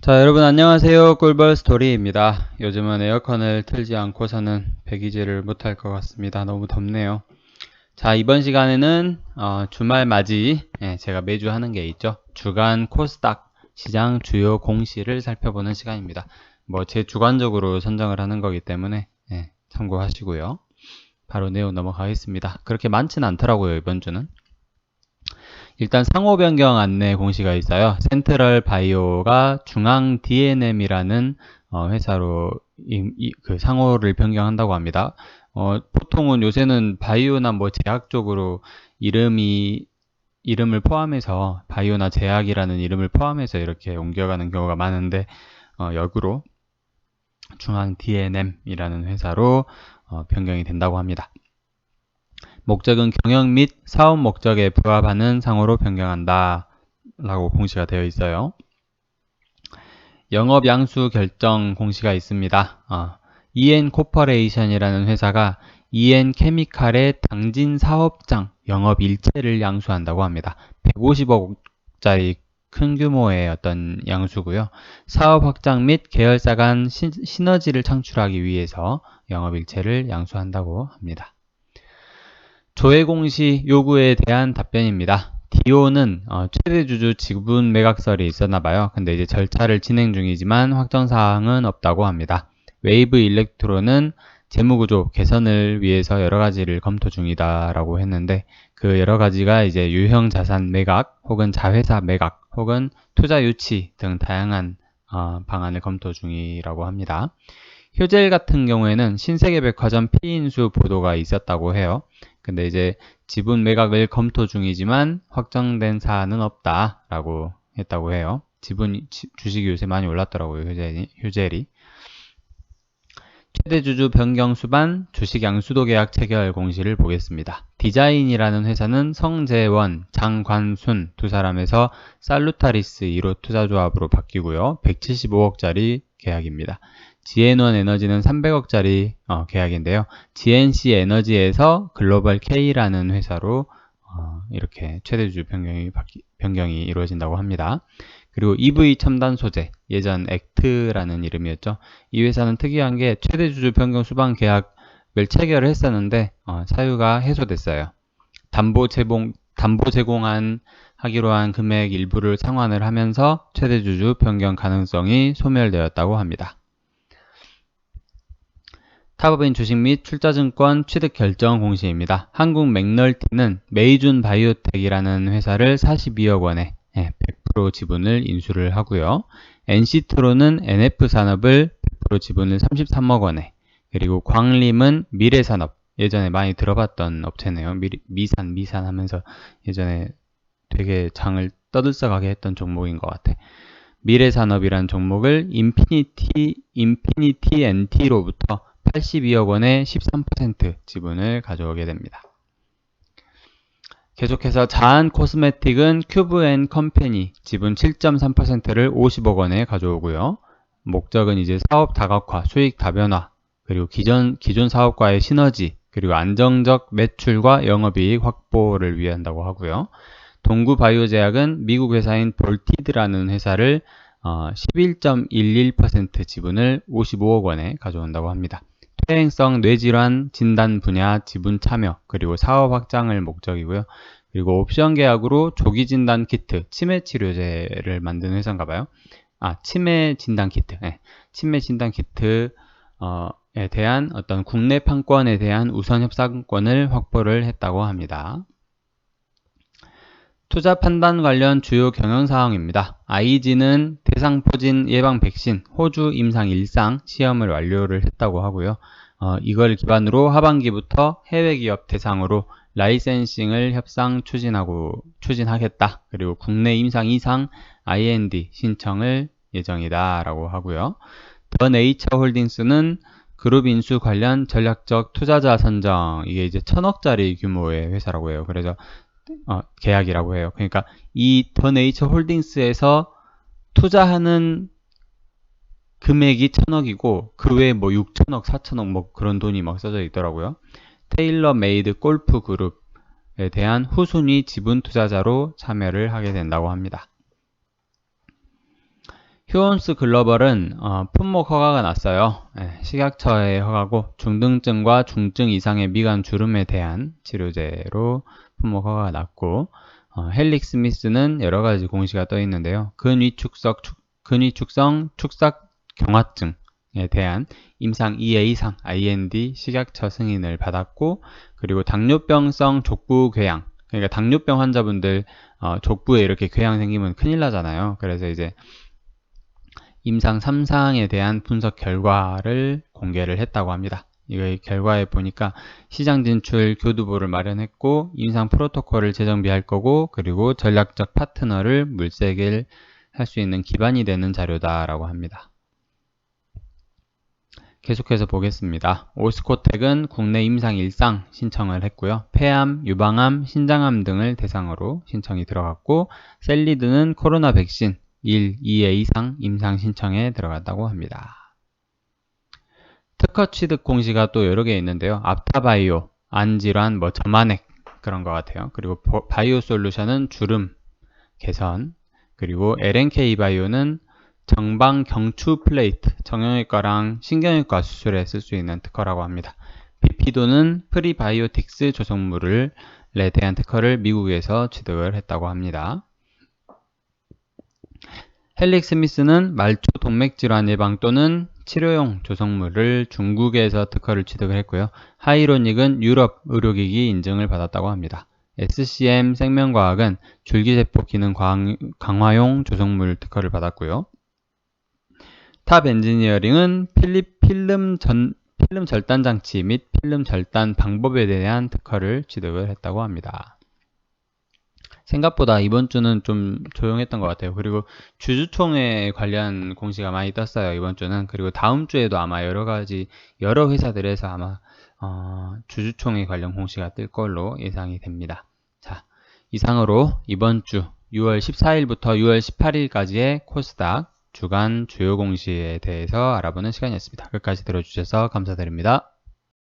자, 여러분 안녕하세요. 꿀벌 스토리입니다. 요즘은 에어컨을 틀지 않고서는 배기질을 못할 것 같습니다. 너무 덥네요. 자, 이번 시간에는 주말 맞이, 제가 매주 하는 게 있죠. 주간 코스닥 시장 주요 공시를 살펴보는 시간입니다. 뭐 제 주관적으로 선정을 하는 거기 때문에 참고하시고요. 바로 내용 넘어가겠습니다. 그렇게 많지는 않더라고요, 이번 주는. 일단 상호 변경 안내 공시가 있어요. 센트럴 바이오가 중앙 D&M이라는 회사로 그 상호를 변경한다고 합니다. 보통은 요새는 바이오나 뭐 제약 쪽으로 이름을 포함해서 바이오나 제약이라는 이름을 포함해서 이렇게 옮겨가는 경우가 많은데 역으로 중앙 D&M이라는 회사로 변경이 된다고 합니다. 목적은 경영 및 사업 목적에 부합하는 상호로 변경한다 라고 공시가 되어 있어요. 영업 양수 결정 공시가 있습니다. EN 코퍼레이션이라는 회사가 EN 케미칼의 당진 사업장 영업 일체를 양수한다고 합니다. 150억짜리 큰 규모의 어떤 양수고요. 사업 확장 및 계열사 간 시너지를 창출하기 위해서 영업 일체를 양수한다고 합니다. 조회 공시 요구에 대한 답변입니다. DO는 최대 주주 지분 매각설이 있었나봐요. 근데 이제 절차를 진행 중이지만 확정사항은 없다고 합니다. 웨이브 일렉트로는 재무구조 개선을 위해서 여러 가지를 검토 중이다라고 했는데 그 여러 가지가 이제 유형 자산 매각 혹은 자회사 매각 혹은 투자 유치 등 다양한 방안을 검토 중이라고 합니다. 효젤 같은 경우에는 신세계백화점 피인수 보도가 있었다고 해요. 근데 이제 지분 매각을 검토 중이지만 확정된 사안은 없다라고 했다고 해요. 주식이 요새 많이 올랐더라고요. 효젤이. 최대 주주 변경 수반 주식 양수도 계약 체결 공시를 보겠습니다. 디자인이라는 회사는 성재원, 장관순 두 사람에서 살루타리스 1호 투자조합으로 바뀌고요. 175억짜리 계약입니다. GN1 에너지는 300억짜리 계약인데요. GNC 에너지에서 글로벌 K라는 회사로 이렇게 최대주주 변경이 이루어진다고 합니다. 그리고 EV 첨단 소재, 예전 액트라는 이름이었죠. 이 회사는 특이한 게 최대주주 변경 수반 계약을 체결을 했었는데 사유가 해소됐어요. 담보 제공하기로 한 금액 일부를 상환을 하면서 최대주주 변경 가능성이 소멸되었다고 합니다. 타법인 주식 및 출자증권 취득 결정 공시입니다. 한국 맥널티는 메이준 바이오텍이라는 회사를 42억 원에 100% 지분을 인수를 하고요. NC트로는 NF산업을 100% 지분을 33억 원에, 그리고 광림은 미래산업, 예전에 많이 들어봤던 업체네요. 미산 하면서 예전에 되게 장을 떠들썩하게 했던 종목인 것 같아. 미래산업이라는 종목을 인피니티 NT로부터 82억 원의 13% 지분을 가져오게 됩니다. 계속해서 자한 코스메틱은 큐브앤컴퍼니 지분 7.3%를 50억 원에 가져오고요. 목적은 이제 사업 다각화, 수익 다변화, 그리고 기존 사업과의 시너지, 그리고 안정적 매출과 영업이익 확보를 위한다고 하고요. 동구바이오제약은 미국 회사인 볼티드라는 회사를 11.11% 지분을 55억 원에 가져온다고 합니다. 퇴행성 뇌질환 진단 분야 지분 참여, 그리고 사업 확장을 목적이고요. 그리고 옵션 계약으로 조기 진단 키트, 치매 치료제를 만드는 회사인가 봐요. 치매 진단 키트. 치매 진단 키트에 대한 어떤 국내 판권에 대한 우선 협상권을 확보를 했다고 합니다. 투자 판단 관련 주요 경영사항입니다. IG는 대상포진 예방 백신 호주 임상 1상 시험을 완료를 했다고 하고요. 이걸 기반으로 하반기부터 해외 기업 대상으로 라이센싱을 협상 추진하겠다. 그리고 국내 임상 2상 IND 신청을 예정이다 라고 하고요. 더 네이처 홀딩스는 그룹 인수 관련 전략적 투자자 선정, 이게 이제 1000억짜리 규모의 회사라고 해요. 그래서 계약이라고 해요. 그러니까 이 더 네이처 홀딩스에서 투자하는 금액이 1000억이고 그 외에 뭐 6천억, 4천억 뭐 그런 돈이 막 써져 있더라고요. 테일러 메이드 골프 그룹에 대한 후순위 지분 투자자로 참여를 하게 된다고 합니다. 휴온스 글로벌은 품목 허가가 났어요. 식약처의 허가고 중등증과 중증 이상의 미간 주름에 대한 치료제로 품목 허가가 났고 헬릭 스미스는 여러 가지 공시가 떠 있는데요. 근위축성 축삭 경화증에 대한 임상 2A상 IND 식약처 승인을 받았고, 그리고 당뇨병성 족부 궤양, 그러니까 당뇨병 환자분들 족부에 이렇게 궤양 생기면 큰일 나잖아요. 그래서 이제 임상 3상에 대한 분석 결과를 공개를 했다고 합니다. 이거의 결과에 보니까 시장 진출 교두보를 마련했고, 임상 프로토콜을 재정비할 거고, 그리고 전략적 파트너를 물색을 할 수 있는 기반이 되는 자료다라고 합니다. 계속해서 보겠습니다. 오스코텍은 국내 임상 1상 신청을 했고요. 폐암, 유방암, 신장암 등을 대상으로 신청이 들어갔고, 셀리드는 코로나 백신 1, 2A상 임상 신청에 들어갔다고 합니다. 특허 취득 공시가 또 여러 개 있는데요. 앞타바이오, 안질환, 점안액 그런 것 같아요. 그리고 바이오솔루션은 주름 개선, 그리고 LNK바이오는 정방 경추 플레이트, 정형외과랑 신경외과 수술에 쓸 수 있는 특허라고 합니다. 비피도는 프리바이오틱스 조성물에 대한 특허를 미국에서 취득을 했다고 합니다. 헬릭 스미스는 말초 동맥질환 예방 또는 치료용 조성물을 중국에서 특허를 취득을 했고요. 하이로닉은 유럽 의료기기 인증을 받았다고 합니다. SCM 생명과학은 줄기세포 기능 강화용 조성물 특허를 받았고요. 탑 엔지니어링은 필름 절단 장치 및 필름 절단 방법에 대한 특허를 취득을 했다고 합니다. 생각보다 이번 주는 좀 조용했던 것 같아요. 그리고 주주총회 관련 공시가 많이 떴어요, 이번 주는. 그리고 다음 주에도 아마 여러 회사들에서 아마 주주총회 관련 공시가 뜰 걸로 예상이 됩니다. 자, 이상으로 이번 주 6월 14일부터 6월 18일까지의 코스닥 주간 주요 공시에 대해서 알아보는 시간이었습니다. 끝까지 들어주셔서 감사드립니다.